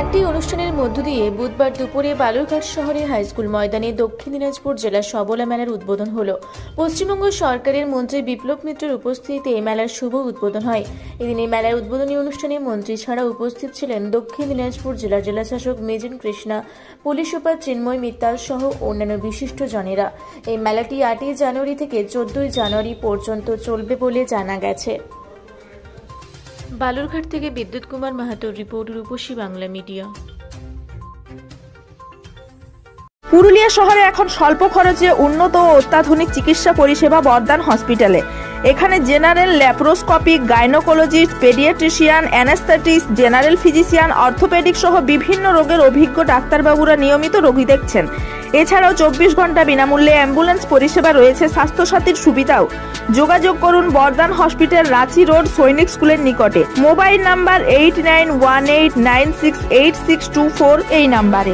একটি অনুষ্ঠানের মধ্য দিয়ে বুধবার দুপুরে বালুরঘাট শহরে হাইস্কুল ময়দানে দক্ষিণ দিনাজপুর জেলা সবলা মেলার উদ্বোধন হলো। পশ্চিমবঙ্গ সরকারের মন্ত্রী বিপ্লব মিত্রের উপস্থিতিতে এই মেলার শুভ উদ্বোধন হয়। এদিন এই মেলার উদ্বোধনী অনুষ্ঠানে মন্ত্রী ছাড়া উপস্থিত ছিলেন দক্ষিণ দিনাজপুর জেলার জেলাশাসক মেজেন কৃষ্ণা, পুলিশ সুপার চিন্ময় মিত্তাল সহ অন্যান্য বিশিষ্ট জনেরা। এই মেলাটি 8ই জানুয়ারি থেকে 14ই জানুয়ারি পর্যন্ত চলবে বলে জানা গেছে। বালুরঘাট থেকে বিদ্যুৎ কুমার মাহাতোর রিপোর্ট, রূপসী বাংলা মিডিয়া। পুরুলিয়া শহরে এখন স্বল্প খরচে উন্নত ও অত্যাধুনিক চিকিৎসা পরিষেবা বর্দান হসপিটালে। এখানে general, laparoscopic, gynaecologist, paediatrician, anaesthetist, general physician, orthopaedic সহ বিভিন্ন রোগের অভিজ্ঞ ডাক্তারবাবুরা নিয়মিত রোগী দেখছেন। এছাড়াও 24 ঘন্টা বিনামূল্যে অ্যাম্বুলেন্স পরিষেবা রয়েছে, স্বাস্থ্যসাথীর সুবিধাও। যোগাযোগ করুন বর্দান হসপিটাল, রাঁচি রোড, সৈনিক স্কুলের নিকটে। মোবাইল নাম্বার 8918968624 এই নাম্বারে।